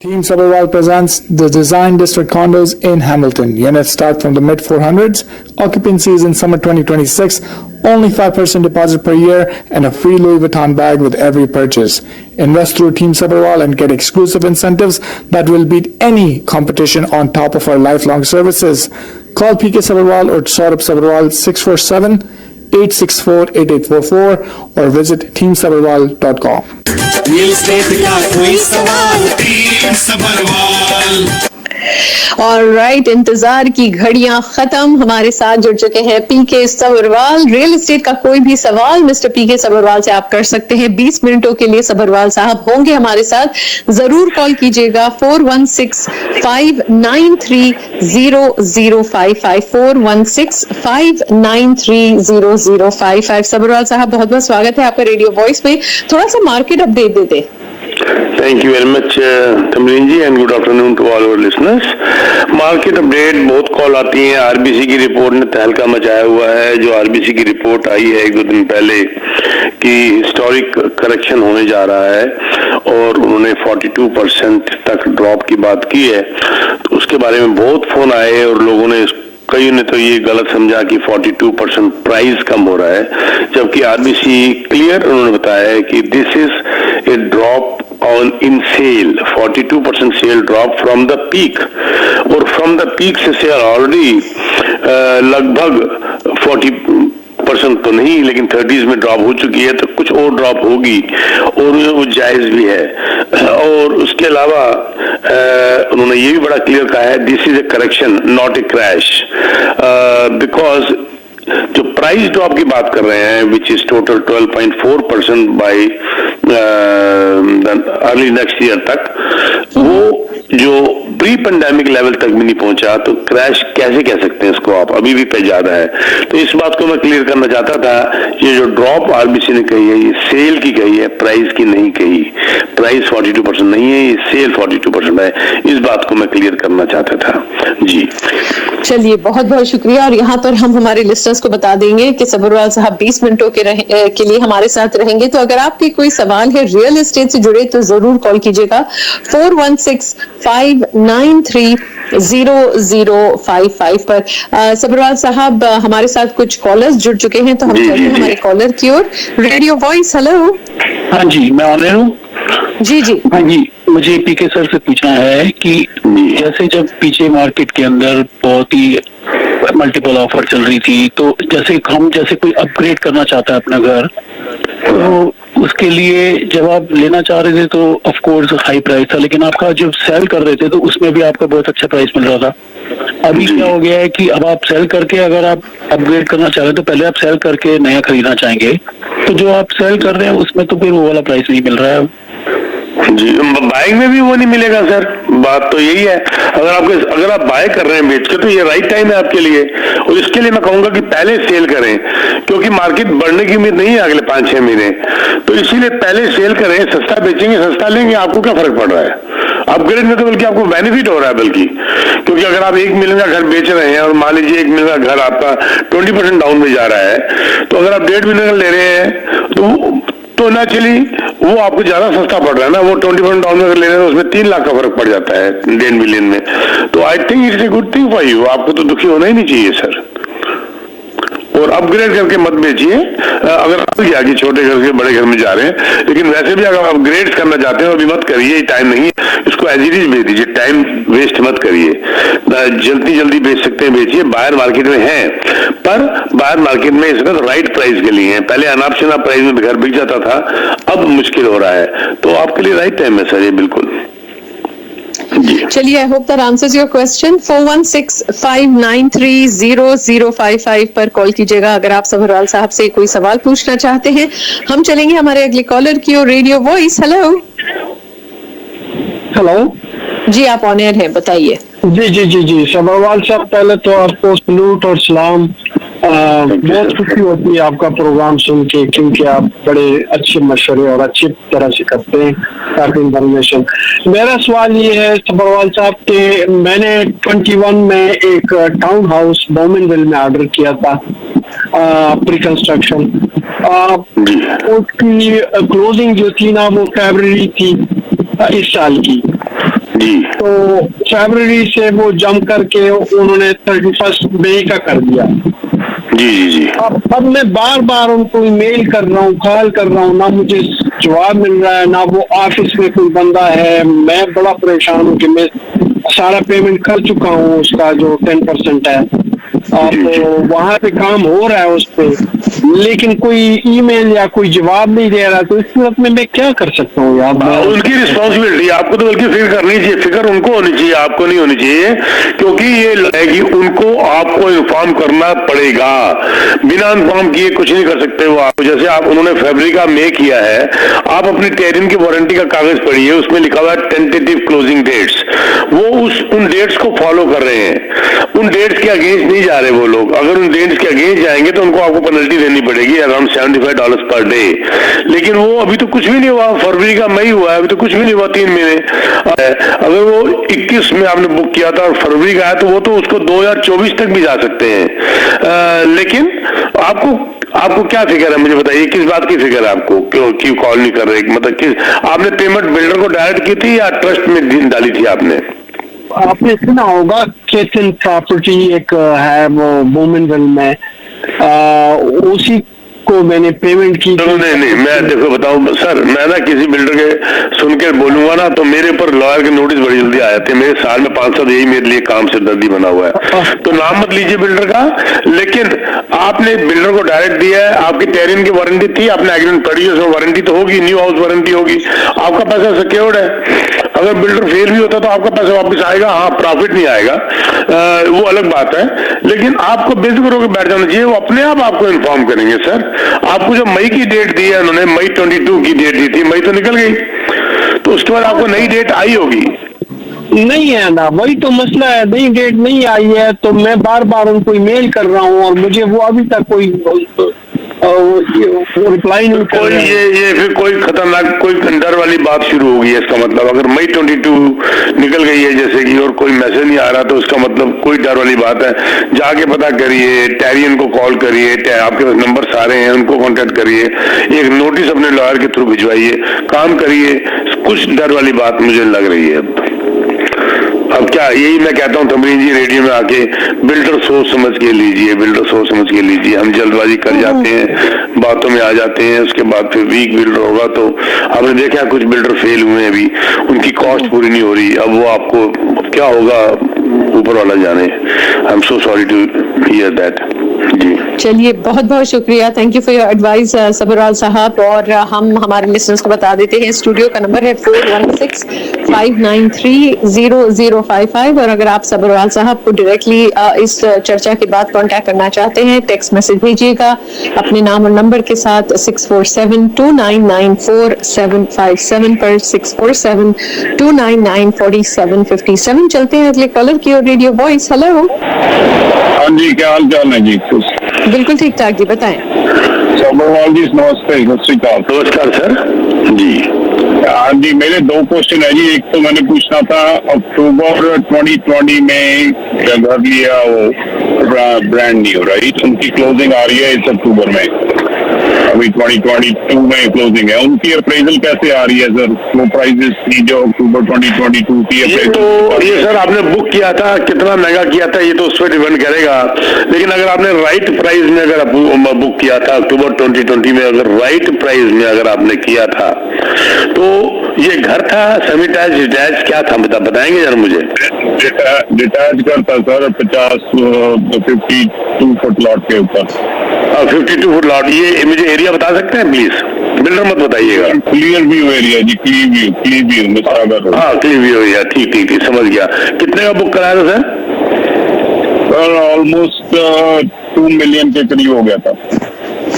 Team Sabharwal presents the Design District condos in Hamilton. Units start from the mid 400s. Occupancy is in summer 2026. Only 5% deposit per year and a free Louis Vuitton bag with every purchase. Invest through Team Sabharwal and get exclusive incentives that will beat any competition on top of our lifelong services. Call PK Sabharwal or Saurabh Sabharwal 647-864-8844 or visit teamsabharwal.com. Real estate का कोई सवाल, team Sabharwal. Alright, इंतजार की घड़ियां खत्म। हमारे साथ जुड़ चुके हैं पीके सबरवाल। रियल एस्टेट का कोई भी सवाल मिस्टर पीके सबरवाल से आप कर सकते हैं। 20 मिनटों के लिए सबरवाल साहब होंगे हमारे साथ। जरूर कॉल कीजिएगा 416-593-0055 416-593-0055। सबरवाल साहब, बहुत बहुत स्वागत है आपका रेडियो वॉइस में। थोड़ा सा मार्केट अपडेट देते। Thank you very much, Tamreen ji, and good afternoon to all our listeners. Market update, बहुत कॉल आती हैं। आरबीसी की रिपोर्ट ने तहलका मचाया हुआ है। जो आरबीसी की रिपोर्ट आई है 1-2 दिन पहले कि हिस्टोरिक करेक्शन होने जा रहा है और उन्होंने 42% तक ड्रॉप की बात की है, तो उसके बारे में बहुत फोन आए और लोगों ने, कई ने तो ये गलत समझा कि 42% प्राइस कम हो रहा है, जबकि आरबीसी क्लियर उन्होंने बताया है कि this is a drop on in sale, 42% sale drop from the peak, और फ्रॉम द पीक से सेल ऑलरेडी लगभग 40% तो नहीं लेकिन 30s में ड्रॉप हो चुकी है, तो कुछ और ड्रॉप होगी और वो जायज भी है। और उसके अलावा उन्होंने ये भी बड़ा क्लियर कहा है, this is A correction not a crash, because जो प्राइस ड्रॉप की बात कर रहे हैं which is total 12.4% by early next year तक, वो जो प्री पेंडेमिक लेवल तक भी नहीं पहुंचा, तो क्रैश कैसे कह सकते हैं इसको आप, अभी भी पे ज्यादा है। तो इस बात को मैं क्लियर करना चाहता था। ये जो ड्रॉप आरबीसी ने कही है ये सेल की कही है, प्राइस की नहीं कही। प्राइस 42% नहीं है, ये सेल 42% है। इस बात को मैं क्लियर करना चाहता था जी। चलिए, बहुत बहुत शुक्रिया। और यहाँ पर हम हमारे लिस्टर्स को बता देंगे कि सबरवाल साहब 20 मिनटों के लिए हमारे साथ रहेंगे। तो अगर आपके कोई सवाल है रियल एस्टेट से जुड़े तो जरूर कॉल कीजिएगा 416-593-0055 पर। सबरवाल साहब, हमारे साथ कुछ कॉलर्स जुड़ चुके हैं, तो हम चलते हैं हमारे कॉलर की ओर। Radio voice, hello. हाँ जी, मैं ऑन एयर हूँ। जी जी। हाँ जी, मुझे पीके सर से पूछना है कि जैसे जब पीछे मार्केट के अंदर बहुत ही मल्टीपल ऑफर चल रही थी, तो जैसे हम कोई अपग्रेड करना चाहता है अपना घर, तो उसके लिए जब आप लेना चाह रहे थे तो ऑफ कोर्स हाई प्राइस था, लेकिन आपका जब सेल कर रहे थे तो उसमें भी आपका बहुत अच्छा प्राइस मिल रहा था। अभी क्या हो गया है कि अब आप सेल करके अगर आप अपग्रेड करना चाह रहे हैं तो पहले आप सेल करके नया खरीदना चाहेंगे, तो जो आप सेल कर रहे हैं उसमें तो फिर वो वाला प्राइस नहीं मिल रहा है जी। बाइंग में भी वो नहीं मिलेगा सर, बात तो यही है। अगर आप बाय कर रहे हैं बेच के, तो ये राइट टाइम है आपके लिए, और इसके लिए मैं कहूंगा कि पहले सेल करें, क्योंकि मार्केट बढ़ने की उम्मीद नहीं है अगले 5-6 महीने, तो इसीलिए पहले सेल करें। सस्ता बेचेंगे, सस्ता लेंगे, आपको क्या फर्क पड़ रहा है? अपग्रेड में तो बल्कि आपको बेनिफिट हो रहा है, बल्कि क्योंकि अगर आप 1 मिलियन का घर बेच रहे हैं और मान लीजिए 1 मिलियन का घर आपका 20% डाउन में जा रहा है, तो अगर आप 1.5 मिलियन का ले रहे हैं तो नेचुरली वो आपको ज्यादा सस्ता पड़ रहा है ना। वो 20% डाउन में अगर ले रहे हैं तो उसमें 3 लाख का फर्क पड़ जाता है 1.5 मिलियन में। तो I think it's a good thing for you. आपको तो दुखी होना ही नहीं चाहिए सर, और अपग्रेड करके मत बेचिए। अगर आप गया कि छोटे घर से बड़े घर में जा रहे हैं, लेकिन वैसे भी अगर अपग्रेड करना चाहते हैं अभी मत करिए, टाइम नहीं है, इसको एज इट इज बेच दीजिए, टाइम वेस्ट मत करिए। जल्दी बेच सकते हैं, बेचिए। बाहर मार्केट में है, पर बाहर मार्केट में इस वक्त राइट प्राइस के लिए है। पहले अनाप शनाप प्राइस में घर बिक जाता था, अब मुश्किल हो रहा है, तो आपके लिए राइट टाइम है सर ये, बिल्कुल। चलिए, I hope that answers your question. 416-593-0055 पर कॉल कीजिएगा अगर आप सबरवाल साहब से कोई सवाल पूछना चाहते हैं। हम चलेंगे हमारे अगले कॉलर की ओर। Radio voice, hello. Hello ji, आप ऑन एयर हैं, बताइए। जी सबरवाल साहब, पहले तो आपको सलूट और सलाम। बहुत खुशी होती है आपका प्रोग्राम सुन के, क्योंकि आप बड़े अच्छे मशवरे और अच्छी तरह से करते हैं काफी इंफॉर्मेशन। मेरा सवाल ये है सबरवाल साहब के, मैंने 21 में एक टाउन हाउस बॉमिनविल में ऑर्डर किया था प्री कंस्ट्रक्शन। उसकी क्लोजिंग जो थी ना वो फरवरी थी इस साल की, जी। तो फरवरी से वो जम करके उन्होंने 31 मई का कर दिया। जी जी जी। अब मैं बार बार उनको ईमेल कर रहा हूँ, कॉल कर रहा हूँ, ना मुझे जवाब मिल रहा है, ना वो ऑफिस में कोई बंदा है। मैं बड़ा परेशान हूँ कि मैं सारा पेमेंट कर चुका हूँ, उसका जो 10% है, और तो वहाँ पे काम हो रहा है उस पे, लेकिन कोई ईमेल या कोई जवाब नहीं दे रहा। तो इस सूरत में मैं क्या कर सकता हूँ यार? उनकी रिस्पॉन्सिबिलिटी आपको तो बल्कि फिक्र करनी चाहिए, फिक्र उनको होनी चाहिए, आपको नहीं होनी चाहिए, क्योंकि ये है कि उनको आपको इन्फॉर्म करना पड़ेगा। बिना इन्फॉर्म किए कुछ नहीं कर सकते वो आप। जैसे आप उन्होंने फरवरी का मई किया है, आप अपनी टेरिन की वारंटी का कागज पढ़िए, उसमें लिखा हुआ है टेंटेटिव क्लोजिंग डेट्स। वो उन डेट्स को फॉलो कर रहे हैं, उन डेट्स के अगेंस्ट नहीं जा रहे वो लोग। अगर उन डेट्स के अगेंस्ट जाएंगे तो उनको आपको पेनल्टी देनी पड़ेगी अराउंड $75 पर डे। लेकिन वो अभी तो कुछ भी नहीं हुआ, फरवरी का मई हुआ है, अभी तो कुछ भी नहीं हुआ, 3 महीने। अगर वो 21 में आपने बुक किया था और फरवरी का है तो वो तो उसको 2024 तक भी जा सकते हैं। लेकिन आपको क्या फिक्र है, मुझे बताइए, किस बात की फिक्र है आपको? क्यों कॉल नहीं कर रहे? मतलब किस आपने पेमेंट बिल्डर को डायरेक्ट की थी या ट्रस्ट में डाली थी आपने? आपने सुना होगा केतन प्रॉपर्टी एक है वो वुमेनविल में, उसी को मैंने पेमेंट की। नहीं, मैं देखो बताऊं सर, मैं ना किसी बिल्डर के सुन के बोलूंगा ना तो मेरे ऊपर लॉयर के नोटिस बड़ी जल्दी आ जाते हैं। मेरे साल में 500 यही मेरे लिए काम से दर्दी बना हुआ है। तो नाम मत लीजिए बिल्डर का, लेकिन आपने बिल्डर को डायरेक्ट दिया है, आपकी टेरिन की वारंटी थी, आपने एग्रीमेंट पढ़ी, उसमें वारंटी तो होगी, न्यू हाउस वारंटी होगी, आपका पैसा सिक्योर्ड है। अगर बिल्डर फेल भी होता तो आपका पैसा वापस आएगा, हाँ प्रॉफिट नहीं आएगा, वो अलग बात है। लेकिन आपको बेफिक्र होकर बैठ जाना चाहिए, वो अपने आप आपको इन्फॉर्म करेंगे। सर आपको जो मई की डेट दी है उन्होंने, मई 22 की डेट दी थी, मई तो निकल गई, तो उसके बाद आपको नई डेट आई होगी। नहीं है ना, वही तो मसला है, नई डेट नहीं आई है। तो मैं बार बार उनको ईमेल कर रहा हूँ और मुझे वो अभी तक कोई रिप्लाई नहीं कर कोई ये फिर कोई खतरनाक कोई डर वाली बात शुरू होगी। इसका मतलब अगर मई 22 निकल गई है जैसे कि और कोई मैसेज नहीं आ रहा तो उसका मतलब कोई डर वाली बात है। जाके पता करिए, टेरियन को कॉल करिए, आपके पास नंबर सारे हैं, उनको कांटेक्ट करिए, एक नोटिस अपने लॉयर के थ्रू भिजवाइए, काम करिए। कुछ डर वाली बात मुझे लग रही है। अब क्या, यही मैं कहता हूँ तमरीन जी, रेडियो में आके बिल्डर सोच समझ के लीजिए, बिल्डर सोच समझ के लीजिए। हम जल्दबाजी कर जाते हैं, बातों में आ जाते हैं, उसके बाद फिर वीक बिल्डर होगा तो आपने देखा कुछ बिल्डर फेल हुए हैं अभी, उनकी कॉस्ट पूरी नहीं हो रही। अब वो आपको क्या होगा ऊपर वाला जाने। I am so sorry to hear that. जी चलिए, बहुत बहुत शुक्रिया, thank you for your advice Sabharwal साहब। और हम हमारे लिसनर्स को बता देते हैं, स्टूडियो का नंबर है 4165930055। और अगर आप सबरवाल साहब को डायरेक्टली इस चर्चा के बाद कांटेक्ट करना चाहते हैं, टेक्स्ट मैसेज भेजिएगा अपने नाम और नंबर के साथ 64729944757 पर 64729944757। चलते हैं अगले कॉलर की और रेडियो वॉइस। हेलो। हाँ जी, क्या हाल चाल है जी? बिल्कुल ठीक ठाक जी, बताएं। सबरवाल जी नमस्ते। नमस्कार सर जी। हाँ जी, मेरे 2 क्वेश्चन है जी। एक तो मैंने पूछना था, अक्टूबर 2020 में घर लिया वो ब्रांड न्यू, राइट, उनकी क्लोजिंग आ रही है इस अक्टूबर में, अभी 2022 में क्लोजिंग है, उनकी अप्रेजल कैसे आ रही है सर? वो प्राइसेस की जो अक्टूबर 2022 की अप्रेजल। तो ये सर आपने बुक किया था, कितना महंगा किया था ये तो उस पर डिपेंड करेगा। लेकिन अगर आपने राइट प्राइस में अगर बुक किया था अक्टूबर 2020 में, अगर राइट प्राइस में अगर आपने किया था तो ये घर था, सेमी अटैच, डिटैच, क्या था बताएंगे जरा मुझे? डिटैच घर था सर, 52 फुट लॉट के ऊपर। 52 फुट लॉट। ये मुझे एरिया बता सकते हैं प्लीज? बिल्डर मत बताइएगा। क्लियर व्यू एरिया जी, क्लीन व्यू हाँ क्लीन व्यू एरिया, ठीक समझ गया। कितने का बुक कराया था सर? सर ऑलमोस्ट 2 मिलियन के करीब हो गया था।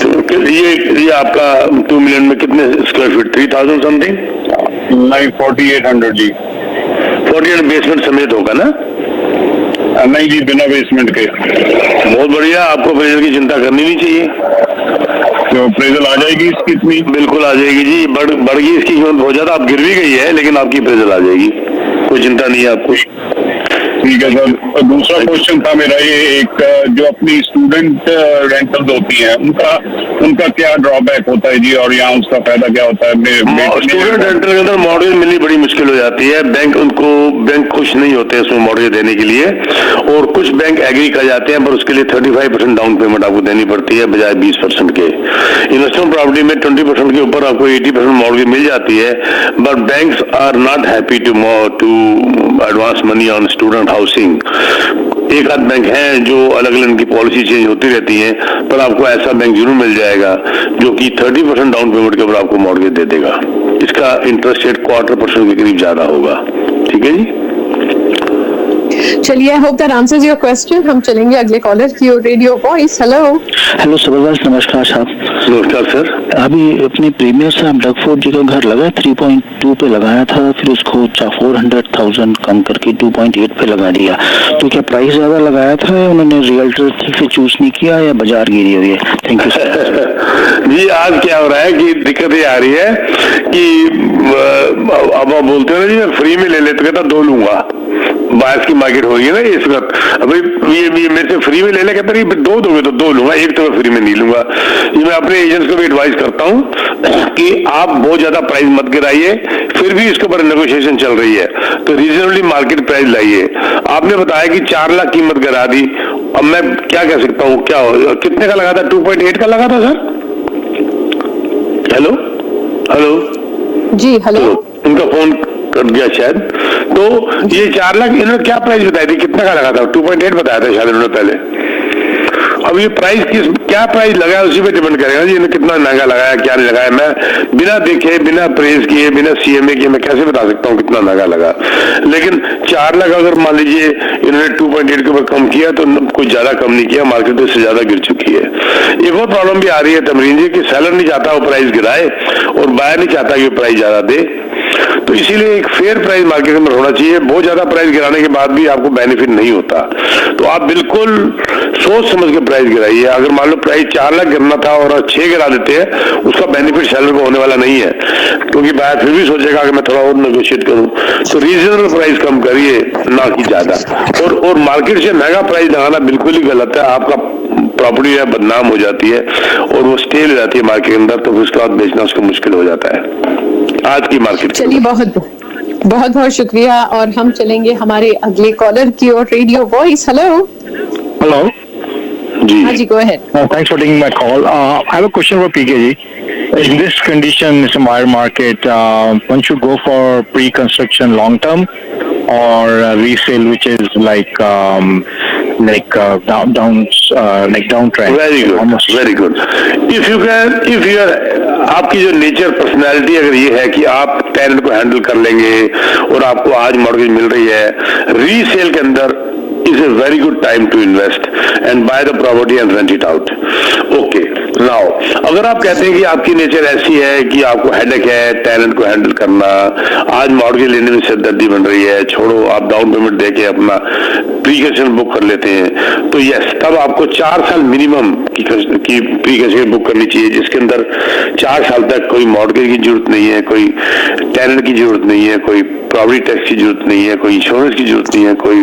तो ये आपका 2 मिलियन में कितने स्क्वायर फीट? 3000 समथिंग? नहीं, 4800 जी। 48 बेसमेंट समेत होगा ना? नहीं जी, बिना बेसमेंट के। बहुत बढ़िया, आपको अप्रेजल की चिंता करनी नहीं चाहिए। तो अप्रेजल आ जाएगी इसकी? इतनी बिल्कुल आ जाएगी जी, बढ़ गई इसकी कीमत बहुत ज्यादा, आप गिर भी गई है लेकिन आपकी अप्रेजल आ जाएगी, कोई चिंता नहीं है आपको। ठीक है सर। दूसरा क्वेश्चन था मेरा ये, एक जो अपनी स्टूडेंट रेंटल्स होती हैं उनका क्या ड्रॉबैक होता है जी, और यहाँ उसका फायदा क्या होता है? स्टूडेंट रेंटल के अंदर मॉर्गेज मिलनी बड़ी मुश्किल हो जाती है। बैंक खुश नहीं होते उसमें मॉर्गेज देने के लिए, और कुछ बैंक एग्री कर जाते हैं, पर उसके लिए 35% डाउन पेमेंट आपको देनी पड़ती है बजाय 20% के। इन्वेस्टमेंट प्रॉपर्टी में 20% के ऊपर आपको 80% मॉर्गेज मिल जाती है, but banks are not happy to advance money on student housing. एक आध बैंक हैं जो अलग अलग इनकी पॉलिसी चेंज होती रहती है, पर आपको ऐसा बैंक जरूर मिल जाएगा जो कि 30% डाउन पेमेंट के ऊपर आपको मॉर्गेज दे देगा। इसका इंटरेस्ट रेट 0.25% के करीब ज्यादा होगा। ठीक है जी। चलिए, I hope that answers your question. हम चलेंगे अगले कॉलर की ओर। रेडियो वॉइस, हेलो सबरवाल, नमस्कार साहब। नमस्कार सर। अभी अपने प्रीमियर से डगफोर्ड जी का घर लगा 3.2 पे लगाया था, फिर उसको 400,000 कम करके 2.8 पे लगा दिया। तो क्या प्राइस ज्यादा लगाया था या उन्होंने रियल्टर ठीक से चूज नहीं किया या बाजार गिरी हुई है? Thank you sir. जी, आज क्या हो रहा है कि दिक्कत ये आ रही है कि अब आप बोलते हो ना जी मैं फ्री में ले लेते, कहता 2 लूंगा। बायस की मार्केट हो रही है ना इस वक्त। अभी ये मेरे से फ्री में ले ले, कहता नहीं 2 दोगे तो 2 लूंगा, एक तो मैं फ्री में नहीं लूंगा। ये मैं अपने एजेंट्स को भी एडवाइस करता हूँ कि आप बहुत ज्यादा प्राइस मत गिराइए, फिर भी इसके ऊपर नेगोशिएशन चल रही है तो रीजनेबली मार्केट प्राइस लाइए। आपने बताया कि 4 लाख कीमत गिरा दी, अब मैं क्या कह सकता हूँ? क्या कितने का लगा था? 2.8 का लगा था सर। हेलो जी, हेलो। उनका फोन कट गया शायद। तो ये 4 लाख इन्होंने क्या प्राइस बताई थी, कितना का लगा था? 2.8 बताया था शायद इन्होंने पहले। अब ये प्राइस क्या प्राइस लगाया उसी पे डिपेंड करेगा जी, इन्होंने कितना महंगा लगाया क्या नहीं लगाया। मैं बिना देखे, बिना प्रेस किए, बिना सीएमए किए मैं कैसे बता सकता हूँ कितना महंगा लगा। लेकिन 4 लाख अगर मान लीजिए इन्होंने 2.8 के ऊपर कम किया तो कुछ ज्यादा कम नहीं किया, मार्केट तो इससे ज्यादा गिर चुकी है। एक और प्रॉब्लम भी आ रही है तमरीन जी कि सेलर नहीं चाहता वो प्राइस गिराए और बायर नहीं चाहता कि प्राइस ज्यादा दे, तो इसीलिए एक फेयर प्राइस मार्केट में होना चाहिए। बहुत ज्यादा प्राइस गिराने के बाद भी आपको बेनिफिट नहीं होता, तो आप बिल्कुल सोच समझ के प्राइस गिराइए। अगर मान लो प्राइस 4 लाख गिरना था और 6 गिरा देते हैं, उसका बेनिफिट सेलर को होने वाला नहीं है, क्योंकि बायर फिर भी सोचेगा कि मैं थोड़ा और नेगोशिएट करूं। तो रीजनेबल प्राइस कम करिए, ना कि ज्यादा। और मार्केट से महंगा प्राइस लगाना बिल्कुल ही गलत है। आपका प्रॉपर्टी है बदनाम हो जाती है और वो स्टे हो जाती है मार्केट के अंदर, तो फिर उसके बाद बेचना उसको मुश्किल हो जाता है आज की मार्केट। चलिए, बहुत बहुत शुक्रिया। और हम चलेंगे हमारे अगले कॉलर की ओर। रेडियो वॉइस, हेलो जी। हाँ जी, go ahead. Thanks for taking my call. I have a question for PK ji. In this condition, it's a buyer market. One should go for pre-construction long term or resale, which is like downtrend. Very good, very good. If you are, आपकी जो nature personality अगर ये है कि आप tenant को handle कर लेंगे और आपको आज मॉर्गेज मिल रही है, रीसेल के अंदर is a very good time to invest and buy the property and rent it out. Okay. Now, अगर आप कहते हैं कि आपकी नेचर ऐसी है कि आपको हेडेक है टेनेंट को हैंडल करना, आज मॉर्गेज लेने में सिरदर्दी बन रही है, छोड़ो आप डाउन पेमेंट देके अपना प्रीकंस्ट्रक्शन बुक कर लेते हैं, तो यस, तब आपको 4 साल मिनिमम की प्रीकंस्ट्रक्शन बुक करनी चाहिए, जिसके अंदर 4 साल तक कोई मॉर्गेज की जरूरत नहीं है, कोई टेनेंट की जरूरत नहीं है, कोई प्रॉपर्टी टैक्स की जरूरत नहीं है, कोई इंश्योरेंस की जरूरत नहीं है, कोई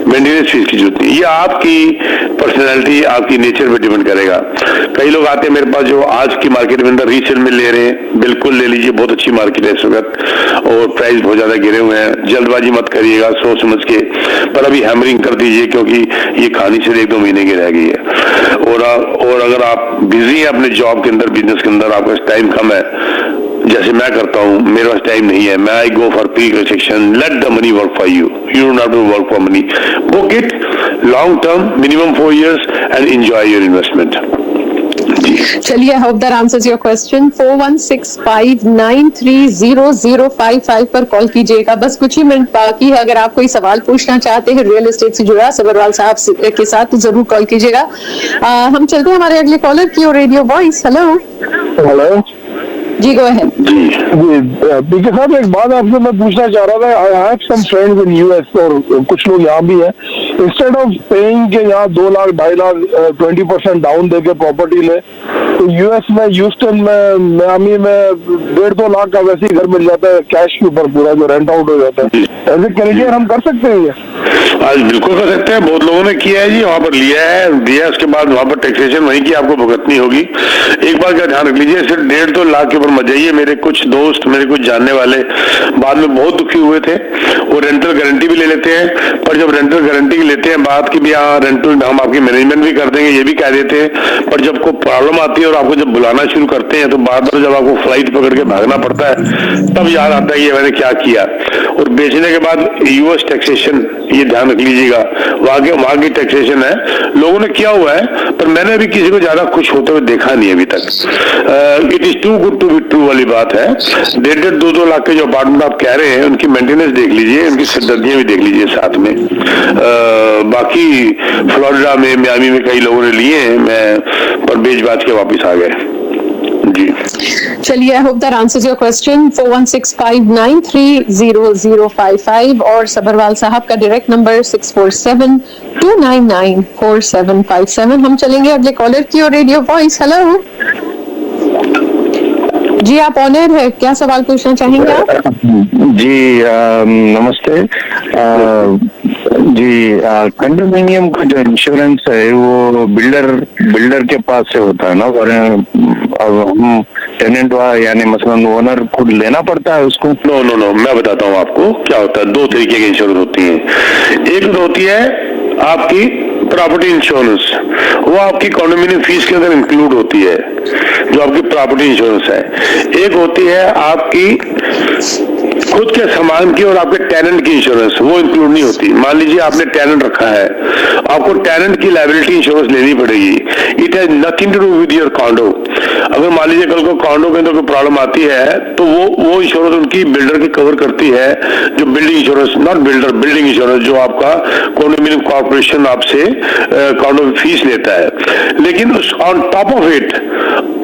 मेंटेनेंस फीस की जरूरत नहीं है। ये आपकी पर्सनैलिटी, आपकी नेचर पे डिपेंड करेगा। कई लोग आते हैं मेरे पास जो आज की मार्केट में अंदर रीसेल में ले रहे हैं, बिल्कुल ले लीजिए, बहुत अच्छी मार्केट है इस वक्त और प्राइस बहुत ज्यादा गिरे हुए हैं। जल्दबाजी मत करिएगा, सोच समझ के, पर अभी हैमरिंग कर दीजिए क्योंकि ये खानी से 1-2 महीने की रह गई है। और अगर आप बिजी हैं अपने जॉब के अंदर, बिजनेस के अंदर, आपका टाइम कम है, जैसे मैं करता हूँ, मेरे पास टाइम नहीं है, मैं I go for pre construction, let the money work for you, you don't have to work for money, book it long term, minimum 4 years and enjoy your investment. चलिए, I hope that answers your question. 4165930055 पर call कीजिएगा। बस कुछ ही minute बाकी है। अगर आप कोई सवाल पूछना चाहते हैं रियल एस्टेट से जुड़ा सबरवाल साहब के साथ, तो जरूर कॉल कीजिएगा। हम चलते हैं हमारे अगले कॉलर की और। Radio voice, hello ji, go ahead. PK साहब, एक बात आपसे मैं पूछना चाह रहा था। I have some friends in US और कुछ लोग यहाँ भी हैं। इंस्टेड ऑफ पेइंग के यहाँ 2 लाख 2.5 लाख 20% डाउन देके प्रॉपर्टी ले, तो यूएस में ह्यूस्टन में, मियामी में 1.5-2 लाख का वैसे ही घर मिल जाता है कैश के ऊपर, पूरा जो रेंट आउट हो जाता है। ऐसे कैनेडियन हम कर सकते हैं ये? आज बिल्कुल कर सकते हैं, बहुत लोगों ने किया है जी, वहां पर लिया है, दिया, उसके बाद वहां पर टैक्सेशन वहीं की आपको भुगतनी होगी। एक बार का ध्यान रख लीजिए, सिर्फ 1.5-2 लाख के ऊपर मत जाइए। मेरे कुछ दोस्त, मेरे कुछ जानने वाले बाद में बहुत दुखी हुए थे। वो रेंटल गारंटी भी ले लेते हैं, पर जब रेंटल गारंटी लेते हैं बात की भी हाँ रेंटल हम आपकी मैनेजमेंट भी कर देंगे, ये भी कह देते हैं, पर जब कोई प्रॉब्लम आती है और आपको जब बुलाना शुरू करते हैं तो बार बार जब आपको फ्लाइट पकड़ के भागना पड़ता है तब याद आता है ये मैंने क्या किया। और बेचने के बाद यूएस टैक्सेशन, ये ध्यान रख लीजिएगा, वहां की टैक्सेशन है, लोगों ने किया हुआ है, पर मैंने अभी किसी को ज्यादा खुश होते हुए देखा नहीं अभी तक। It is too good to be true वाली बात है। 1.5-2 लाख के जो अपार्टमेंट आप कह रहे हैं उनकी मेंटेनेंस देख लीजिए, उनकी सिरदर्दियां भी देख लीजिए साथ में। बाकी फ्लोरिडा में, मियामी में कई लोगों ने लिए हैं, मैं पर बेच बाच के वापिस आ गए जी। चलिए, I hope that answers your question. 4165930055 और सबरवाल साहब का डायरेक्ट नंबर 6472994757। हम चलेंगे अगले कॉलर की और रेडियो वॉइस। हेलो जी, आप ऑनर है, क्या सवाल पूछना चाहेंगे आप? जी नमस्ते जी। कंडोमिनियम का जो इंश्योरेंस है वो बिल्डर के पास से होता है ना, और हम टेनेंट यानी मसलन ओनर खुद लेना पड़ता है उसको? नो, मैं बताता हूँ आपको क्या होता है। 2 तरीके की इंश्योरेंस होती है। एक होती है आपकी प्रॉपर्टी इंश्योरेंस, वो आपकी कॉन्डोमिनियम फीस के अंदर इंक्लूड होती है, जो आपकी प्रॉपर्टी इंश्योरेंस है। एक होती है आपकी खुद के सामान की और आपके टेनेंट की इंश्योरेंस, वो इंक्लूड नहीं होती। मान लीजिए आपने टेनेंट रखा है, आपको टेनेंट की लायबिलिटी इंश्योरेंस लेनी पड़ेगी। It has nothing to do with your condo. अगर मान लीजिए कल को कॉन्डो के अंदर कोई प्रॉब्लम आती है तो वो इंश्योरेंस उनकी बिल्डर की कवर करती है, जो building insurance, not builder, building insurance, जो आपका कॉन्डोमिनियम कॉर्पोरेशन आपसे कॉन्डो फीस लेता है। लेकिन ऑन टॉप ऑफ इट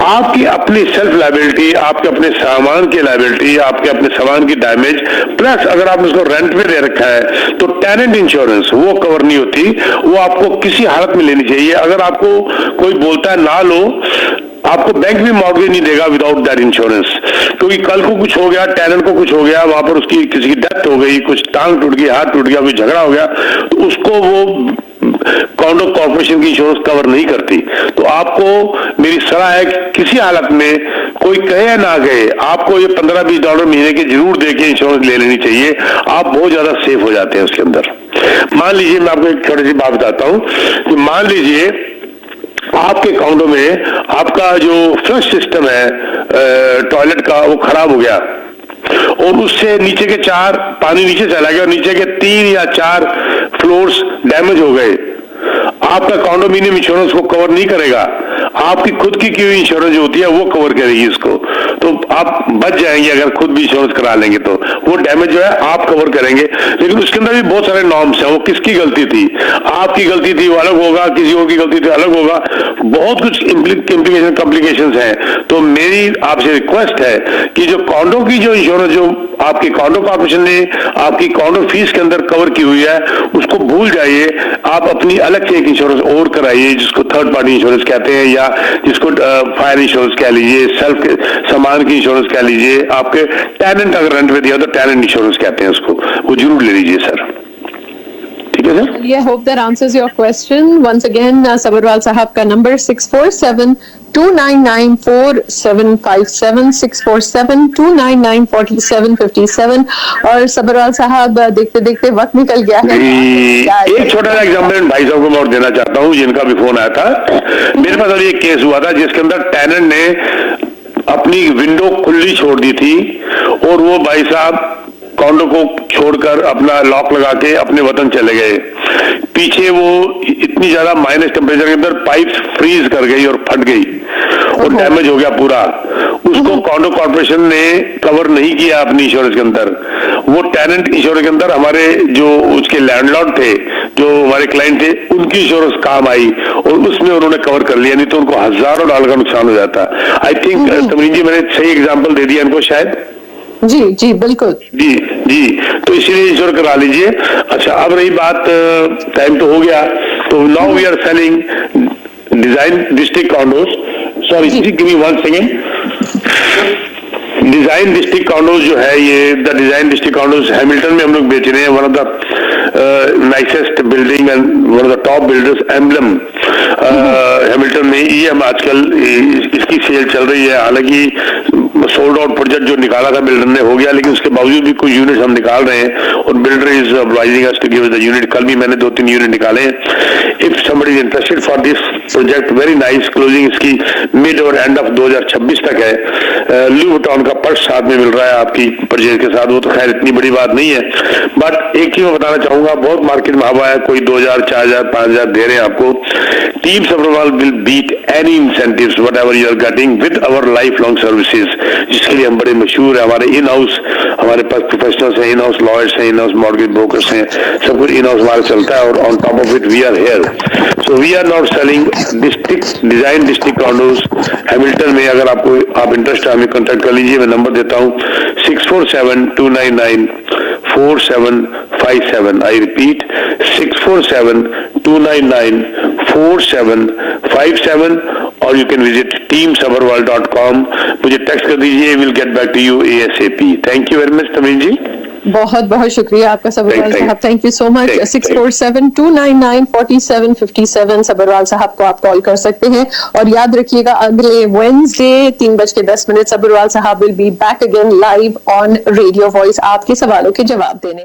आपकी अपनी सेल्फ लायबिलिटी, आपके अपने सामान की लायबिलिटी, आपके अपने सामान की डैमेज, प्लस अगर आपने उसको रेंट पे दे रखा है तो टेनेंट इंश्योरेंस वो कवर नहीं होती, वो आपको किसी हालत में लेनी चाहिए। अगर आपको कोई बोलता है ना लो, आपको बैंक भी मॉर्गेज नहीं देगा विदाउट दैट इंश्योरेंस, क्योंकि कल को कुछ हो गया, टेनेंट को कुछ हो गया, वहां पर उसकी किसी की डेथ हो गई, कुछ टांग टूट गई, हाथ टूट गया, कोई झगड़ा हो गया, तो उसको वो कॉन्डो कॉर्पोरेशन की इंश्योरेंस कवर नहीं करती। तो आपको मेरी सलाह है कि किसी हालत में कोई कहे या ना कहे, आपको ये $15-20 महीने के जरूर दे के इंश्योरेंस ले लेनी चाहिए। आप बहुत ज्यादा सेफ हो जाते हैं उसके अंदर। मान लीजिए, मैं आपको एक छोटी सी बात बताता हूं कि मान लीजिए आपके कॉन्डो में आपका जो फ्लश सिस्टम है टॉयलेट का, वो खराब हो गया और उससे नीचे के 4 पानी नीचे चला गया और नीचे के 3 या 4 फ्लोर्स डैमेज हो गए। आपका कॉन्डोमिनियम इंश्योरेंस को कवर नहीं करेगा, आपकी खुद की हुई इंश्योरेंस जो होती है वो कवर करेगी इसको। तो आप बच जाएंगे अगर खुद भी इंश्योरेंस करा लेंगे, तो वो डैमेज जो है आप कवर करेंगे। लेकिन उसके अंदर भी बहुत सारे नॉर्म्स हैं, वो किसकी गलती थी, आपकी गलती थी वो अलग होगा, किसी और की गलती थी अलग होगा, बहुत कुछ कॉम्प्लिकेशंस हैं। तो मेरी आपसे रिक्वेस्ट है कि जो कॉन्डो की जो इंश्योरेंस जो आपकी कॉन्डो कॉर्पोरेशन ने आपकी कॉन्डो फीस के अंदर कवर की हुई है उसको भूल जाइए, आप अपनी अलग से एक इंश्योरेंस और कराइए, जिसको थर्ड पार्टी इंश्योरेंस कहते हैं, या जिसको फायर इंश्योरेंस कह लीजिए, सेल्फ सामान की इंश्योरेंस कह लीजिए। आपके टेनेंट अगर रेंट पे दिया तो टेनेंट इंश्योरेंस कहते हैं उसको, वो जरूर ले लीजिए सर। ठीक है sir? I hope that answers your question. Once again, Sabharwal साहब का नंबर 6472994757, 6472994757। और सबरवाल साहब, देखते देखते वक्त निकल गया है। एक छोटा सा एग्जाम्पल भाई साहब को मैं और देना चाहता हूँ, जिनका भी फोन आया था। मेरे पास अभी एक केस हुआ था जिसके अंदर टेनेंट ने अपनी विंडो खुली छोड़ दी थी और वो भाई साहब कॉन्डो को छोड़कर अपना लॉक लगा के अपने वतन चले गए। पीछे वो इतनी ज्यादा माइनस टेम्परेचर के अंदर पाइप फ्रीज कर गई और फट गई और डैमेज हो गया पूरा। उसको कॉन्डो कॉर्पोरेशन ने कवर नहीं किया अपनी इंश्योरेंस के अंदर। वो टेनेंट इंश्योरेंस के अंदर हमारे जो उसके लैंडलॉर्ड थे, जो हमारे क्लाइंट थे, उनकी इंश्योरेंस काम आई और उसमें उन्होंने कवर कर लिया, नहीं तो उनको $1000 का नुकसान हो जाता। आई थिंक तमरीन जी मैंने सही एग्जाम्पल दे दिया इनको शायद। जी जी बिल्कुल जी, तो इसीलिए इंश्योर करा लीजिए। अच्छा, अब रही बात, टाइम तो हो गया, तो now we are selling design district condos. Sorry, give me 1 second. Design district condos जो है, ये the design district condos Hamilton में हम लोग बेच रहे हैं। One of the nicest building and one of the top builders Emblem Hamilton में, ये हम आजकल इसकी सेल चल रही है। हालांकि सोल्ड आउट प्रोजेक्ट जो निकाला था बिल्डर ने हो गया, लेकिन उसके बावजूद भी कुछ यूनिट हम निकाल रहे हैं और builder is obliging us to give the unit. कल भी मैंने 2-3 यूनिट निकाले हैं। If somebody is interested for this project, very nice, closing इसकी मिड और एंड ऑफ 2026 तक है। लुई वुइटन का पर्स साथ में मिल रहा है आपकी परचेज के साथ, वो तो खैर इतनी बड़ी बात नहीं है, बट एक चीज मैं बताना चाहूंगा, बहुत मार्केट में हवा है, कोई 2000, 4000, 5000 दे रहे हैं आपको। Team Sabharwal will beat any incentives whatever you are getting with our lifelong services, जिसके लिए हम बड़े मशहूर है। हमारे इन हाउस, हमारे पास प्रोफेशनल्स हैं, इन हाउस लॉयर्स हैं, इन हाउस मॉर्गेज ब्रोकर्स हैं, सब कुछ इन हाउस हमारा चलता है, और on top of it we are here. So we are not selling district design district condos Hamilton में। अगर आपको आप इंटरेस्ट है हमें कॉन्टेक्ट कर लीजिए, मैं नंबर देता हूँ 647-299-4757। आई रिपीट 647-299-4757, और यू कैन विजिट teamsabarwal.com। मुझे टेक्स्ट कर दीजिए, will get back to you ASAP। Thank you very much Tameen ji. बहुत बहुत शुक्रिया आपका सबरवाल साहब, thank you so much. 647-299-4757 Sabharwal साहब को आप कॉल कर सकते हैं। और याद रखिएगा अगले वेडनेसडे 3:10 सबरवाल साहब will be back again live on radio voice आपके सवालों के जवाब देने।